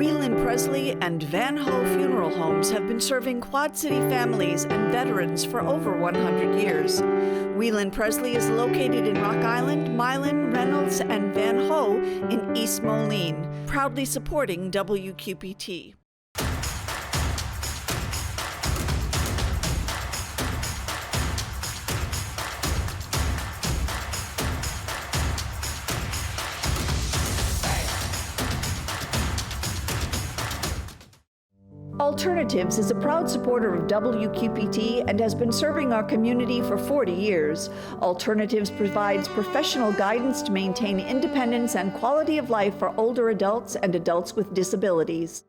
Whelan Presley and Van Ho Funeral Homes have been serving Quad City families and veterans for over 100 years. Whelan Presley is located in Rock Island, Milan, Reynolds, and Van Ho in East Moline, proudly supporting WQPT. Alternatives is a proud supporter of WQPT and has been serving our community for 40 years. Alternatives provides professional guidance to maintain independence and quality of life for older adults and adults with disabilities.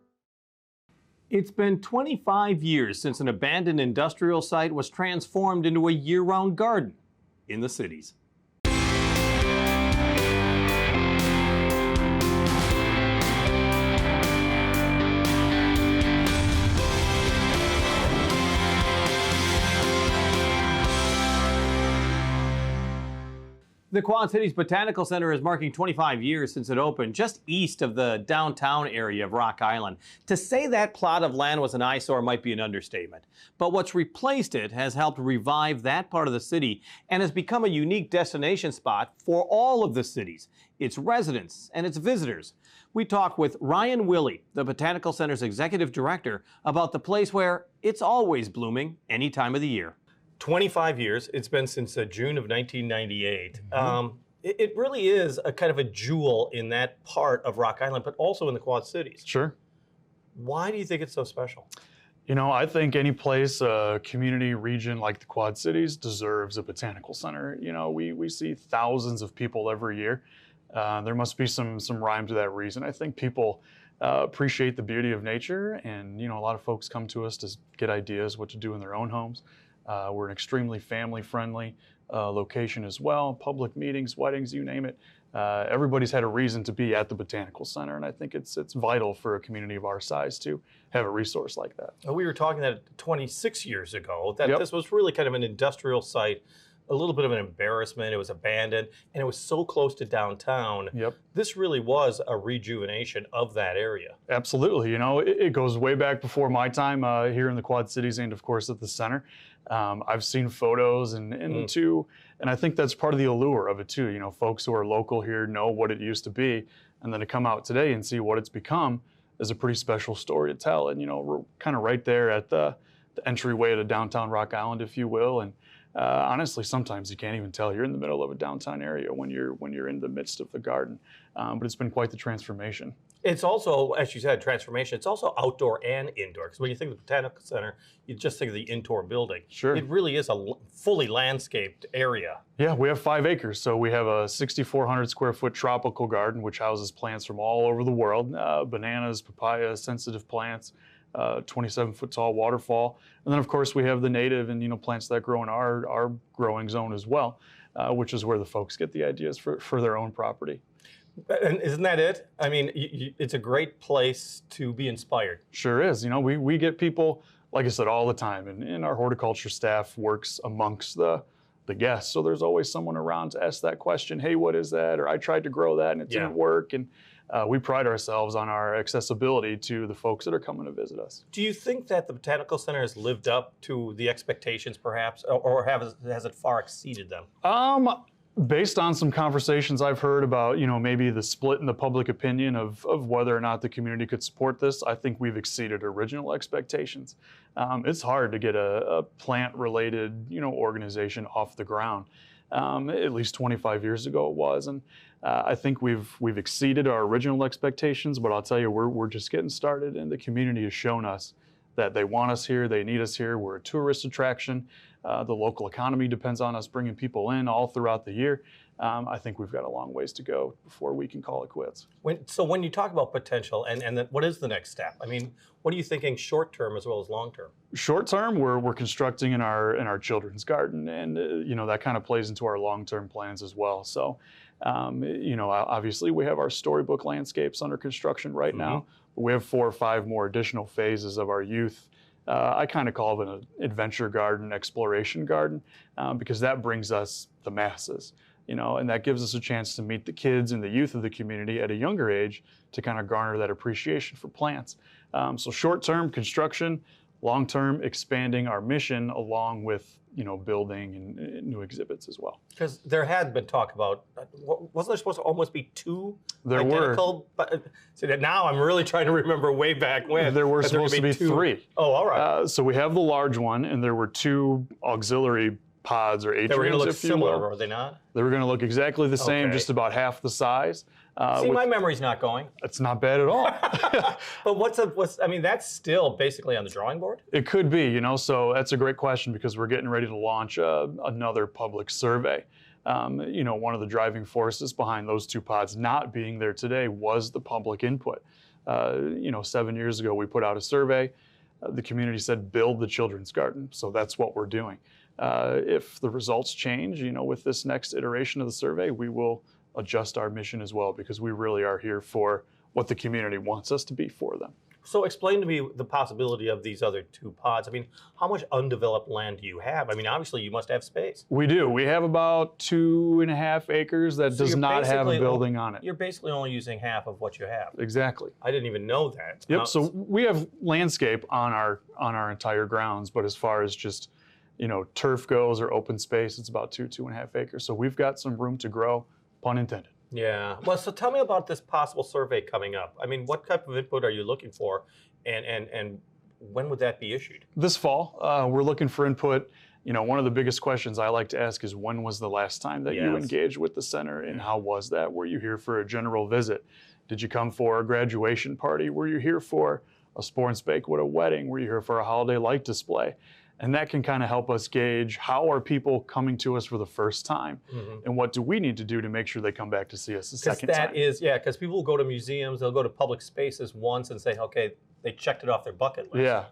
It's been 25 years since an abandoned industrial site was transformed into a year-round garden in the cities. The Quad Cities Botanical Center is marking 25 years since it opened, just east of the downtown area of Rock Island. To say that plot of land was an eyesore might be an understatement. But what's replaced it has helped revive that part of the city and has become a unique destination spot for all of the cities, its residents and its visitors. We talk with Ryan Willey, the Botanical Center's executive director, about the place where it's always blooming any time of the year. 25 years. It's been since June of 1998. It really is a kind of a jewel in that part of Rock Island, but also in the Quad Cities. Sure. Why do you think it's so special? You know, I think any place, a community region like the Quad Cities deserves a botanical center. You know, we see thousands of people every year. There must be some rhyme to that reason. I think people appreciate the beauty of nature, and, you know, a lot of folks come to us to get ideas what to do in their own homes. We're an extremely family-friendly location as well. Public meetings, weddings, you name it. Everybody's had a reason to be at the Botanical Center, and I think it's vital for a community of our size to have a resource like that. We were talking that 26 years ago, that Yep. This was really kind of an industrial site, a little bit of an embarrassment. It was abandoned, and it was so close to downtown. Yep. This really was a rejuvenation of that area. Absolutely. You know, it goes way back before my time here in the Quad Cities and, of course, at the center. I've seen photos and I think that's part of the allure of it too. You know, folks who are local here know what it used to be, and then to come out today and see what it's become is a pretty special story to tell. And, you know, we're kind of right there at the entryway to downtown Rock Island, if you will. And honestly, sometimes you can't even tell you're in the middle of a downtown area when you're in the midst of the garden. But it's been quite the transformation. It's also, as you said, transformation. It's also outdoor and indoor. Because when you think of the Botanical Center, you just think of the indoor building. Sure. It really is a fully landscaped area. Yeah, we have 5 acres. So we have a 6,400 square foot tropical garden, which houses plants from all over the world. Bananas, papayas, sensitive plants, 27-foot tall waterfall. And then, of course, we have the native and, you know, plants that grow in our growing zone as well, which is where the folks get the ideas for their own property. And isn't that it? I mean, it's a great place to be inspired. Sure is. You know, we get people, like I said, all the time, and our horticulture staff works amongst the guests. So there's always someone around to ask that question, hey, what is that? Or I tried to grow that and it didn't work. And we pride ourselves on our accessibility to the folks that are coming to visit us. Do you think that the Botanical Center has lived up to the expectations, perhaps, or has it far exceeded them? Based on some conversations I've heard about, you know, maybe the split in the public opinion of whether or not the community could support this, I think we've exceeded original expectations. It's hard to get a plant-related, you know, organization off the ground. At least 25 years ago it was, and I think we've exceeded our original expectations. But I'll tell you, we're just getting started, and the community has shown us that they want us here, they need us here. We're a tourist attraction. The local economy depends on us bringing people in all throughout the year. I think we've got a long ways to go before we can call it quits. So when you talk about potential, and then what is the next step? I mean, what are you thinking short term as well as long term? Short term, we're constructing in our children's garden, and you know, that kind of plays into our long term plans as well. So, you know, obviously we have our storybook landscapes under construction right now. But we have 4 or 5 more additional phases of our youth. I kind of call it an adventure garden, exploration garden, because that brings us the masses. and that gives us a chance to meet the kids and the youth of the community at a younger age to kind of garner that appreciation for plants. So short-term construction, long-term expanding our mission along with building and new exhibits as well. Because there had been talk about, wasn't there supposed to almost be two There identical? So that now I'm really trying to remember way back when. There were supposed to be two. 3. Oh, all right. So we have the large one, and there were 2 auxiliary pods or They were going to atriums, look if you similar, will. were they not? They were going to look exactly the same, Okay. just about half the size. See, my memory's not going. It's not bad at all. But I mean, that's still basically on the drawing board? It could be, so that's a great question because we're getting ready to launch another public survey. One of the driving forces behind those 2 pods not being there today was the public input. 7 years ago, we put out a survey. The community said, build the children's garden. So that's what we're doing. If the results change, with this next iteration of the survey, we will adjust our mission as well because we really are here for what the community wants us to be for them. So explain to me the possibility of these other 2 pods. I mean, how much undeveloped land do you have? I mean, obviously you must have space. We do. We have about 2.5 acres that does you're not have a basically building on it. You're basically only using half of what you have. Exactly. I didn't even know that. Yep. So we have landscape on our entire grounds, but as far as just turf goes or open space, it's about 2.5 acres. So we've got some room to grow, pun intended. Yeah. Well, so tell me about this possible survey coming up. I mean, what type of input are you looking for, and when would that be issued? This fall, we're looking for input. One of the biggest questions I like to ask is when was the last time that you engaged with the center, and how was that? Were you here for a general visit? Did you come for a graduation party? Were you here for a sport and spake with a wedding? Were you here for a holiday light display? And that can kind of help us gauge how are people coming to us for the first time, and what do we need to do to make sure they come back to see us a second time. Because people will go to museums, they'll go to public spaces once and say, okay, they checked it off their bucket list. Yeah.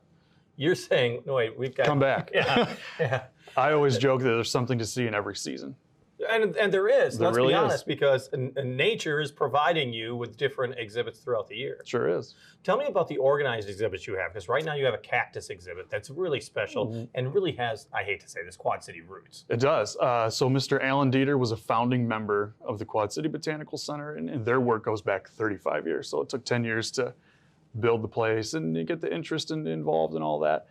You're saying, no, wait, we've got Come back. Yeah. I always joke that there's something to see in every season. And there is, There let's really be is. honest, because nature is providing you with different exhibits throughout the year. Sure is. Tell me about the organized exhibits you have, because right now you have a cactus exhibit that's really special and really has, I hate to say this, Quad City roots. It does. So Mr. Alan Dieter was a founding member of the Quad City Botanical Center, and their work goes back 35 years. So it took 10 years to build the place and get the interest involved and all that.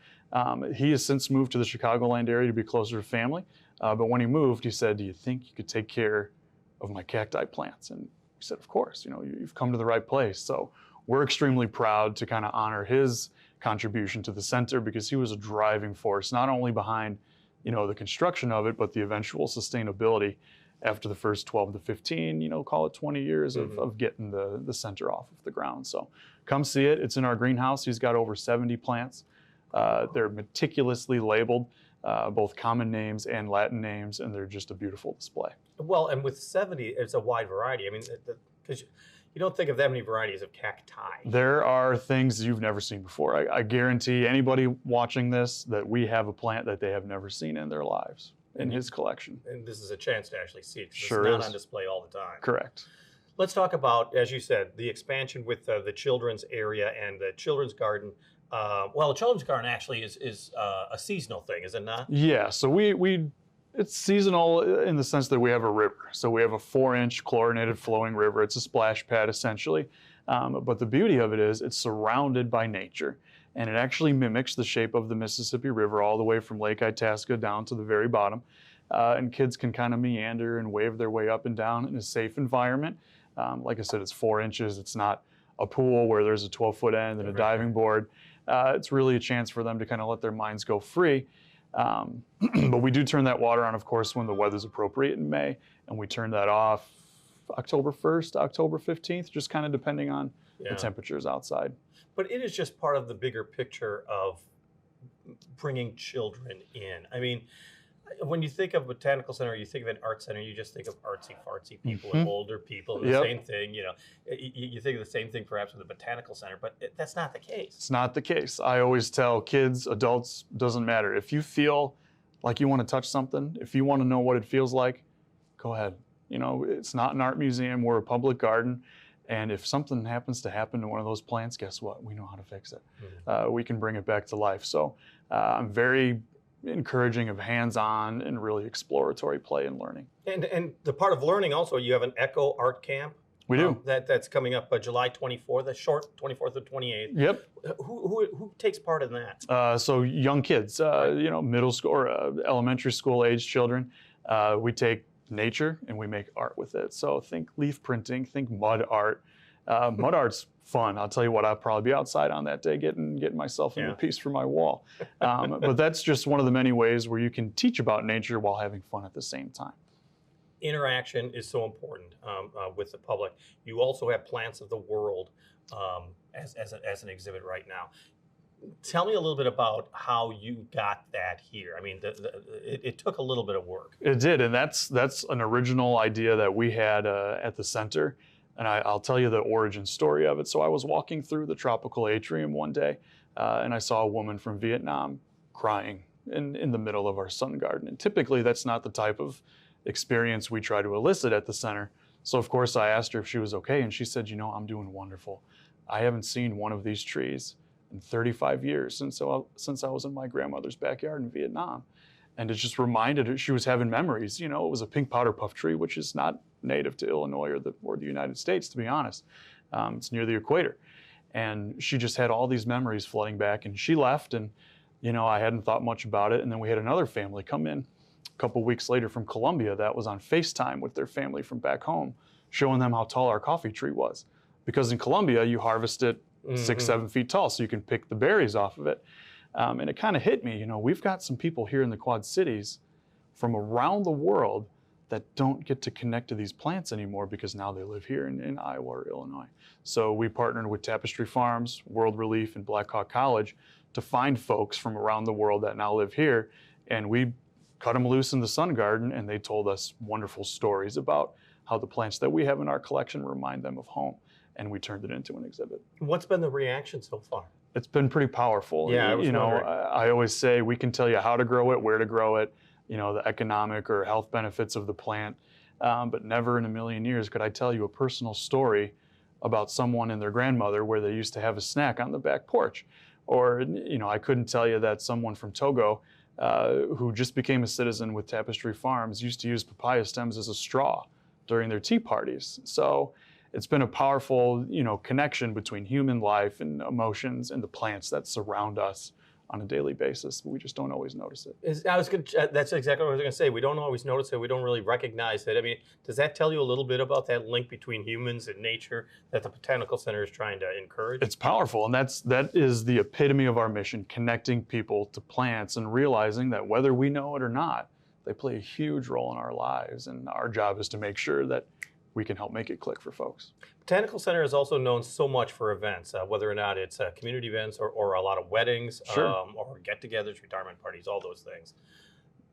He has since moved to the Chicagoland area to be closer to family. But when he moved, he said, do you think you could take care of my cacti plants? And we said, of course, you've come to the right place. So we're extremely proud to kind of honor his contribution to the center because he was a driving force, not only behind, the construction of it, but the eventual sustainability after the first 12 to 15, call it 20 years of getting the center off of the ground. So come see it. It's in our greenhouse. He's got over 70 plants. They're meticulously labeled. Both common names and Latin names, and they're just a beautiful display. Well, and with 70, it's a wide variety. I mean, because you don't think of that many varieties of cacti. There are things you've never seen before. I guarantee anybody watching this that we have a plant that they have never seen in their lives in his collection. And this is a chance to actually see it, 'cause Sure it's not is. on display all the time. Correct. Let's talk about, as you said, the expansion with the children's area and the children's garden. Well, the children's garden actually is a seasonal thing, is it not? Yeah, so it's seasonal in the sense that we have a river. So we have a 4-inch chlorinated flowing river. It's a splash pad essentially. But the beauty of it is it's surrounded by nature. And it actually mimics the shape of the Mississippi River all the way from Lake Itasca down to the very bottom. And kids can kind of meander and wave their way up and down in a safe environment. Like I said, it's 4 inches. It's not a pool where there's a 12-foot end and a diving board. It's really a chance for them to kind of let their minds go free. But we do turn that water on, of course, when the weather's appropriate in May, and we turn that off October 1st, October 15th, just kind of depending on the temperatures outside. But it is just part of the bigger picture of bringing children in. I mean, when you think of Botanical Center, you think of an art center, you just think of artsy-fartsy people and older people, and the same thing, you think of the same thing perhaps with the Botanical Center, but that's not the case. It's not the case. I always tell kids, adults, doesn't matter. If you feel like you want to touch something, if you want to know what it feels like, go ahead. It's not an art museum, we're a public garden. And if something happens to happen to one of those plants, guess what? We know how to fix it. We can bring it back to life. So I'm very encouraging of hands-on and really exploratory play and learning. And the part of learning also, you have an Echo Art Camp. We do. That's coming up July 24th, the short 24th to 28th. Yep. Who takes part in that? So young kids, middle school or elementary school age children, we take nature and we make art with it. So think leaf printing, think mud art. Mud art's fun. I'll tell you what, I'll probably be outside on that day getting myself into a piece for my wall. But that's just one of the many ways where you can teach about nature while having fun at the same time. Interaction is so important with the public. You also have Plants of the World as an exhibit right now. Tell me a little bit about how you got that here. I mean, it took a little bit of work. It did, and that's an original idea that we had at the center. And I'll tell you the origin story of it. So I was walking through the tropical atrium one day, and I saw a woman from Vietnam crying in the middle of our sun garden. And typically, that's not the type of experience we try to elicit at the center. So of course I asked her if she was okay, and she said, I'm doing wonderful. I haven't seen one of these trees in 35 years since I was in my grandmother's backyard in Vietnam. And it just reminded her, she was having memories. It was a pink powder puff tree, which is not native to Illinois or the United States, to be honest. It's near the equator. And she just had all these memories flooding back, and she left, and I hadn't thought much about it. And then we had another family come in a couple weeks later from Colombia that was on FaceTime with their family from back home, showing them how tall our coffee tree was. Because in Colombia, you harvest it 6-7 feet tall, so you can pick the berries off of it. And it kind of hit me, we've got some people here in the Quad Cities from around the world that don't get to connect to these plants anymore because now they live here in Iowa or Illinois. So we partnered with Tapestry Farms, World Relief, and Black Hawk College to find folks from around the world that now live here, and we cut them loose in the sun garden, and they told us wonderful stories about how the plants that we have in our collection remind them of home, and we turned it into an exhibit. What's been the reaction so far? It's been pretty powerful. Yeah, I always say we can tell you how to grow it, where to grow it, the economic or health benefits of the plant, but never in a million years could I tell you a personal story about someone and their grandmother where they used to have a snack on the back porch. Or, I couldn't tell you that someone from Togo who just became a citizen with Tapestry Farms used to use papaya stems as a straw during their tea parties. So it's been a powerful, connection between human life and emotions and the plants that surround us on a daily basis, but we just don't always notice it. That's exactly what I was going to say. We don't always notice it. We don't really recognize it. I mean, does that tell you a little bit about that link between humans and nature that the Botanical Center is trying to encourage? It's powerful, and that is the epitome of our mission, connecting people to plants and realizing that whether we know it or not, they play a huge role in our lives, and our job is to make sure that we can help make it click for folks. Botanical Center is also known so much for events, whether or not it's community events or a lot of weddings, sure. Or get-togethers, retirement parties, all those things.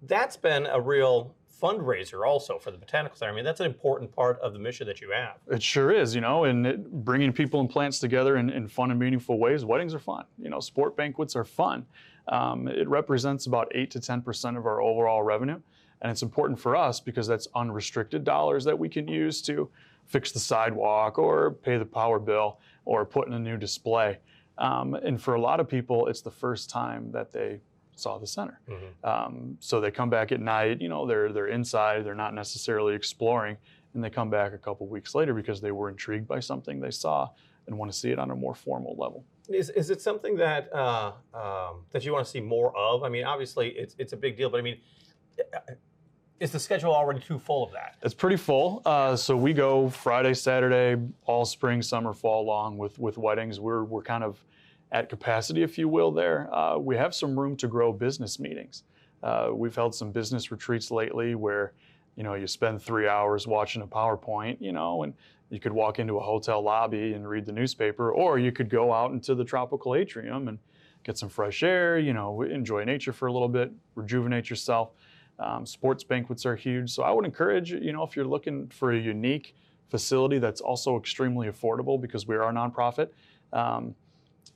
That's been a real fundraiser also for the Botanical Center. I mean, that's an important part of the mission that you have. It sure is, and bringing people and plants together in fun and meaningful ways. Weddings are fun. Sport banquets are fun. It represents about 8 to 10% of our overall revenue. And it's important for us because that's unrestricted dollars that we can use to fix the sidewalk or pay the power bill or put in a new display. And for a lot of people, it's the first time that they saw the center. Mm-hmm. So they come back at night, they're inside, they're not necessarily exploring, and they come back a couple weeks later because they were intrigued by something they saw and want to see it on a more formal level. Is it something that that you want to see more of? I mean, obviously it's a big deal, but I mean, is the schedule already too full of that? It's pretty full. So we go Friday, Saturday, all spring, summer, fall long with weddings. We're kind of at capacity, if you will, there. We have some room to grow business meetings. We've held some business retreats lately where, you spend 3 hours watching a PowerPoint, and you could walk into a hotel lobby and read the newspaper, or you could go out into the tropical atrium and get some fresh air, enjoy nature for a little bit, rejuvenate yourself. Sports banquets are huge. So I would encourage, if you're looking for a unique facility that's also extremely affordable because we are a nonprofit,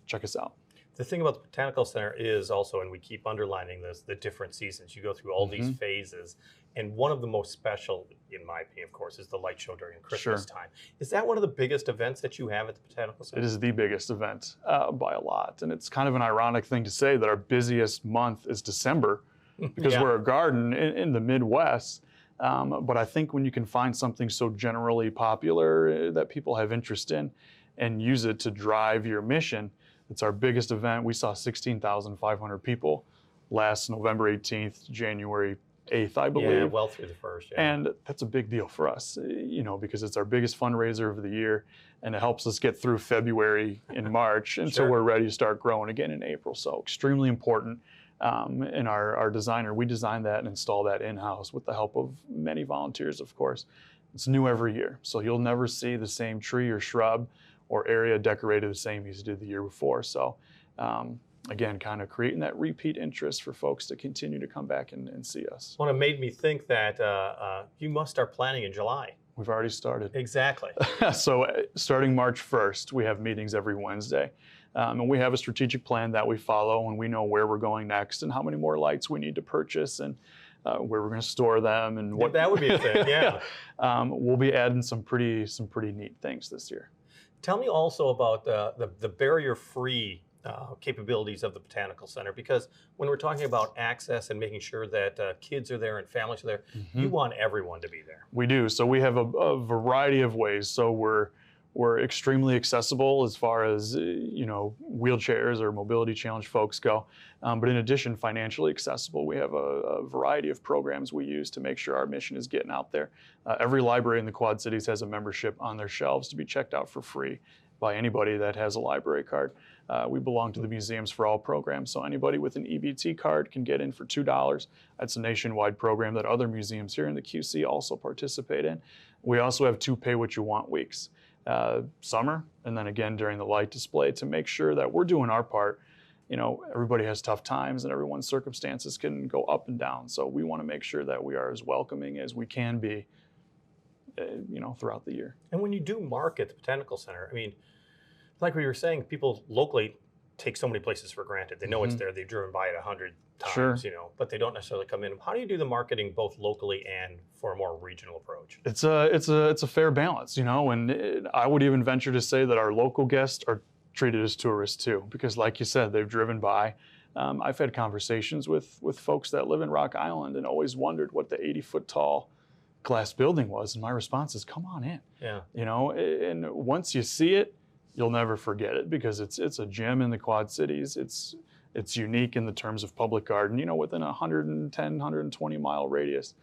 check us out. The thing about the Botanical Center is also, and we keep underlining this, the different seasons. You go through all these phases, and one of the most special, in my opinion, of course, is the light show during Christmas time. Is that one of the biggest events that you have at the Botanical Center? It is the biggest event by a lot, and it's kind of an ironic thing to say that our busiest month is December, because Yeah. we're a garden in the Midwest. But I think when you can find something so generally popular that people have interest in and use it to drive your mission, it's our biggest event. We saw 16,500 people last November 18th, January 8th, I believe. Yeah, well through the first. Yeah. And that's a big deal for us, because it's our biggest fundraiser of the year, and it helps us get through February and March until Sure. we're ready to start growing again in April. So extremely important. And our designer, we designed that and installed that in-house with the help of many volunteers, of course. It's new every year, so you'll never see the same tree or shrub or area decorated the same as you did the year before. So again, kind of creating that repeat interest for folks to continue to come back and see us. Well, it made me think that you must start planning in July. We've already started. Exactly. So starting March 1st, we have meetings every Wednesday. And we have a strategic plan that we follow, and we know where we're going next and how many more lights we need to purchase and where we're going to store them and what. That would be a thing, yeah. We'll be adding some pretty neat things this year. Tell me also about the barrier-free capabilities of the Botanical Center, because when we're talking about access and making sure that kids are there and families are there, you want everyone to be there. We do. So we have a variety of ways. So we're extremely accessible as far as wheelchairs or mobility challenged folks go. But in addition, financially accessible. We have a variety of programs we use to make sure our mission is getting out there. Every library in the Quad Cities has a membership on their shelves to be checked out for free by anybody that has a library card. We belong to the Museums for All program, so anybody with an EBT card can get in for $2. That's a nationwide program that other museums here in the QC also participate in. We also have 2 Pay What You Want weeks. Summer, and then again during the light display, to make sure that we're doing our part. Everybody has tough times and everyone's circumstances can go up and down. So we want to make sure that we are as welcoming as we can be, throughout the year. And when you do market the Botanical Center, I mean, like we were saying, people locally take so many places for granted. They know it's there. They've driven by it 100 times, Sure. but they don't necessarily come in. How do you do the marketing both locally and for a more regional approach? It's a fair balance, and I would even venture to say that our local guests are treated as tourists too, because like you said, they've driven by. I've had conversations with folks that live in Rock Island and always wondered what the 80-foot tall glass building was, and my response is, come on in. Yeah. And once you see it, you'll never forget it, because it's a gem in the Quad Cities. It's unique in the terms of public garden, within a 110, 120 mile radius.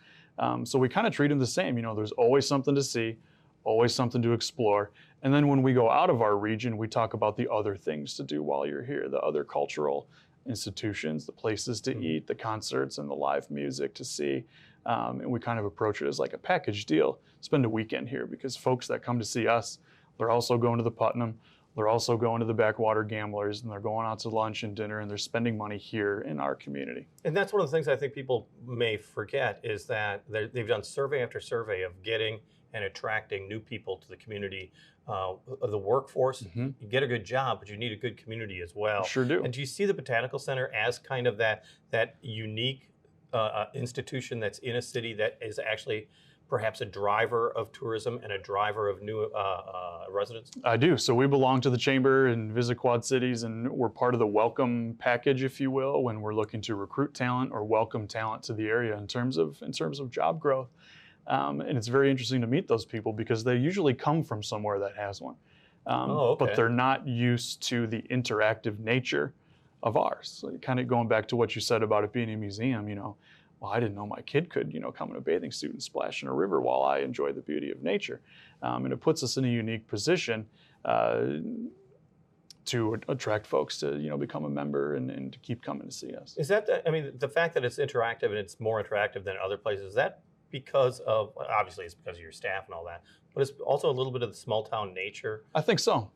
So we kind of treat them the same. There's always something to see, always something to explore. And then when we go out of our region, we talk about the other things to do while you're here, the other cultural institutions, the places to eat, the concerts and the live music to see. And we kind of approach it as like a package deal. Spend a weekend here, because folks that come to see us, they're also going to the Putnam, they're also going to the Backwater Gamblers, and they're going out to lunch and dinner, and they're spending money here in our community. And that's one of the things I think people may forget, is that they've done survey after survey of getting and attracting new people to the community, of the workforce. You get a good job, but you need a good community as well. Sure do. And do you see the Botanical Center as kind of that unique institution that's in a city that is actually perhaps a driver of tourism and a driver of new residents? I do. So we belong to the Chamber and Visit Quad Cities, and we're part of the welcome package, if you will, when we're looking to recruit talent or welcome talent to the area in terms of job growth. And it's very interesting to meet those people, because they usually come from somewhere that has one. Okay. But they're not used to the interactive nature of ours. So kind of going back to what you said about it being a museum, well, I didn't know my kid could, come in a bathing suit and splash in a river while I enjoy the beauty of nature. And it puts us in a unique position to attract folks to, become a member and to keep coming to see us. Is that, the fact that it's interactive and it's more interactive than other places, is that because of, obviously it's because of your staff and all that, but it's also a little bit of the small town nature? I think so.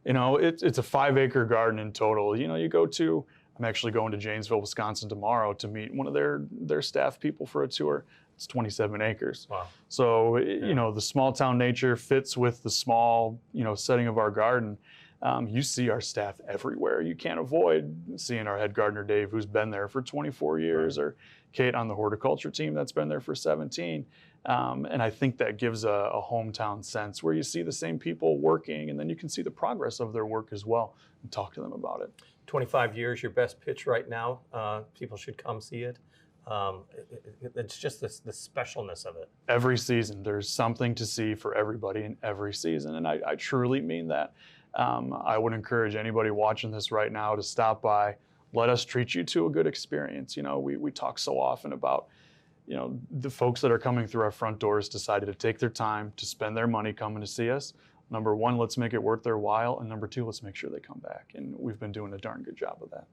It's a 5-acre garden in total. I'm actually going to Janesville, Wisconsin tomorrow to meet one of their staff people for a tour. It's 27 acres. Wow. So, the small town nature fits with the small, setting of our garden. You see our staff everywhere. You can't avoid seeing our head gardener, Dave, who's been there for 24 years, or Kate on the horticulture team that's been there for 17. And I think that gives a hometown sense where you see the same people working, and then you can see the progress of their work as well and talk to them about it. 25 years, your best pitch right now. People should come see it. It's just the specialness of it. Every season, there's something to see for everybody in every season, and I truly mean that. I would encourage anybody watching this right now to stop by. Let us treat you to a good experience. You know, we talk so often about, you know, the folks that are coming through our front doors decided to take their time to spend their money coming to see us. Number one, let's make it worth their while, and number two, let's make sure they come back. And we've been doing a darn good job of that.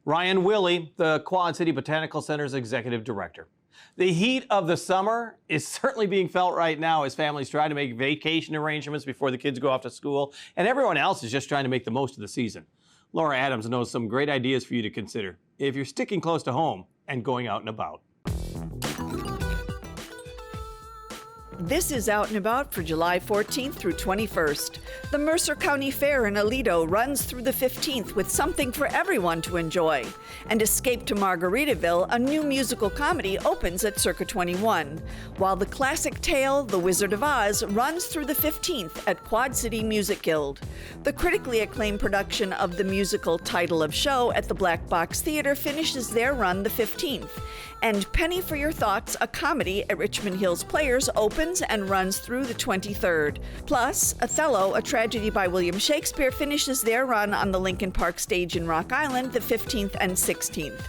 Ryan Willey, the Quad City Botanical Center's executive director. The heat of the summer is certainly being felt right now as families try to make vacation arrangements before the kids go off to school, and everyone else is just trying to make the most of the season. Laura Adams knows some great ideas for you to consider if you're sticking close to home and going out and about. This is Out and About for July 14th through 21st. The Mercer County Fair in Aledo runs through the 15th with something for everyone to enjoy. And Escape to Margaritaville, a new musical comedy, opens at Circa 21, while the classic tale, The Wizard of Oz, runs through the 15th at Quad City Music Guild. The critically acclaimed production of the musical Title of Show at the Black Box Theater finishes their run the 15th. And Penny for Your Thoughts, a comedy at Richmond Hills Players, opens and runs through the 23rd. Plus, Othello, a tragedy by William Shakespeare, finishes their run on the Lincoln Park stage in Rock Island the 15th and 16th.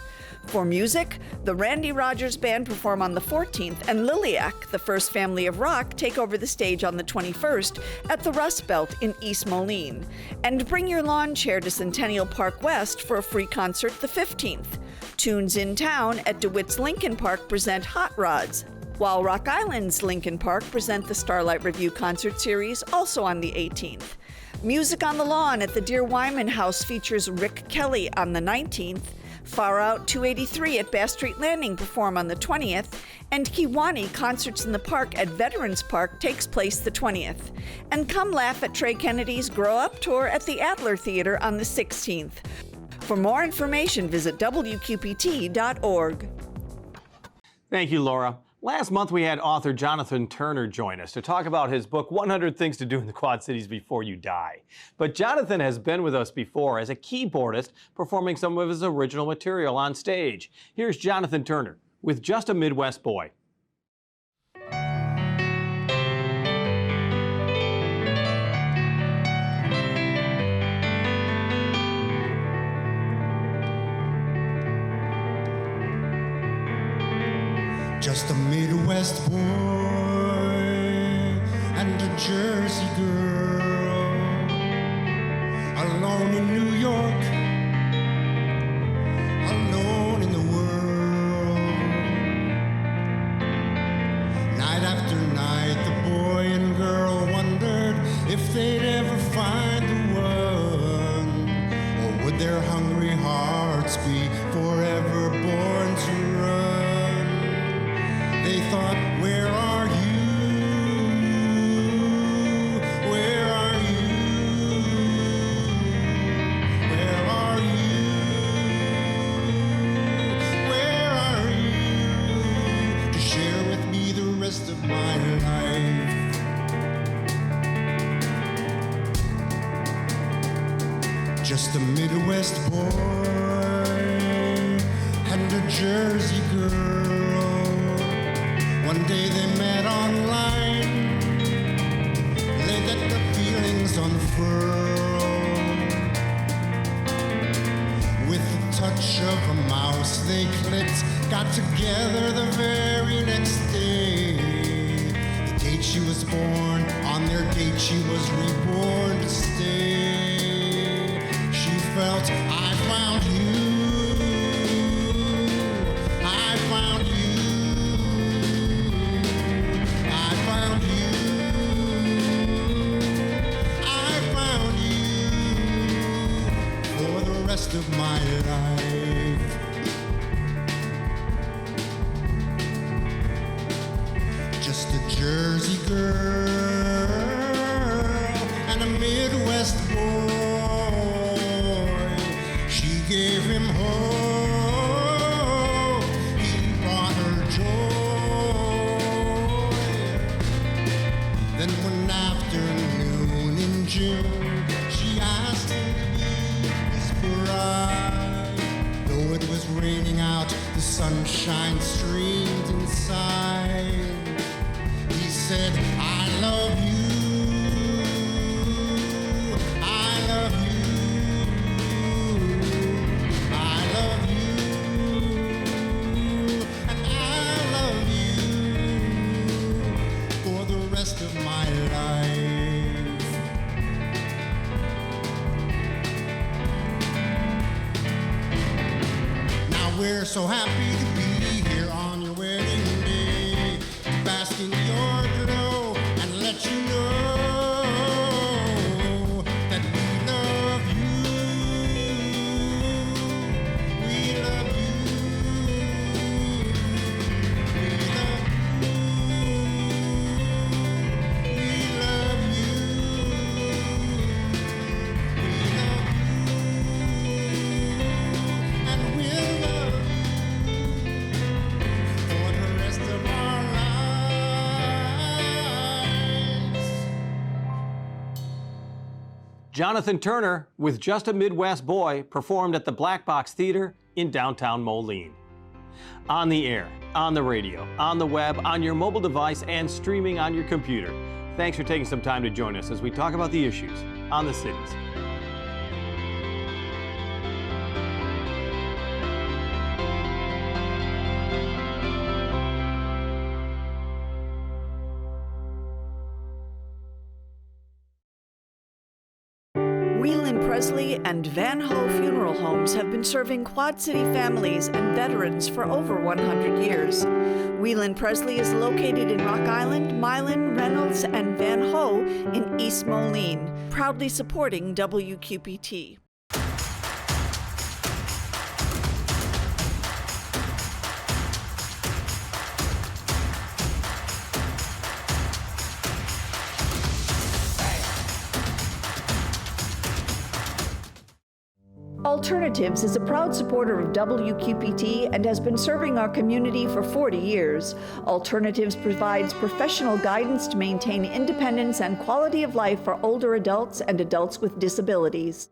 For music, the Randy Rogers Band perform on the 14th, and Liliac, the First Family of Rock, take over the stage on the 21st at the Rust Belt in East Moline. And bring your lawn chair to Centennial Park West for a free concert the 15th. Tunes in Town at DeWitt's Lincoln Park present Hot Rods, while Rock Island's Lincoln Park present the Starlight Review concert series, also on the 18th. Music on the Lawn at the Dear Wyman House features Rick Kelly on the 19th. Far Out 283 at Bass Street Landing perform on the 20th, and Kiwani Concerts in the Park at Veterans Park takes place the 20th. And come laugh at Trey Kennedy's Grow Up Tour at the Adler Theater on the 16th. For more information, visit WQPT.org. Thank you, Laura. Last month, we had author Jonathan Turner join us to talk about his book, 100 Things to Do in the Quad Cities Before You Die. But Jonathan has been with us before as a keyboardist, performing some of his original material on stage. Here's Jonathan Turner with Just a Midwest Boy. Just a Midwest boy and a Jersey girl, alone in New York, alone in the world. Night after night, the boy and girl wondered if they'd ever find the one, or would their hungry hearts be forever born to run. They thought, where are you? Where are you? Where are you? Where are you? To share with me the rest of my life. Just a Midwest boy and a Jersey girl. One day they met online, they let their feelings unfurl. With the touch of a mouse they clicked, got together the very next day. The date she was born, on their date she was reborn to stay. She felt, I found you, I found you. Of my life. Just a Jersey girl and a Midwest boy. She gave him hope, he brought her joy. Then one afternoon in June, she asked him to be his bride. Though it was raining out, the sun shone sunshine streamed inside. He said, I love you. I love you. I love you. And I love you for the rest of my life. Now we're so happy to be here on your wedding day, to bask in your glow and let you know that we love you. We love you. We love you. We love you. We love you. And we'll love you for the rest of our lives. Jonathan Turner, with Just a Midwest Boy, performed at the Black Box Theater in downtown Moline. On the air, on the radio, on the web, on your mobile device, and streaming on your computer. Thanks for taking some time to join us as we talk about the issues on the cities. Whelan Presley and Van Ho Funeral Homes have been serving Quad City families and veterans for over 100 years. Whelan Presley is located in Rock Island, Milan, Reynolds, and Van Ho in East Moline, proudly supporting WQPT. Alternatives is a proud supporter of WQPT and has been serving our community for 40 years. Alternatives provides professional guidance to maintain independence and quality of life for older adults and adults with disabilities.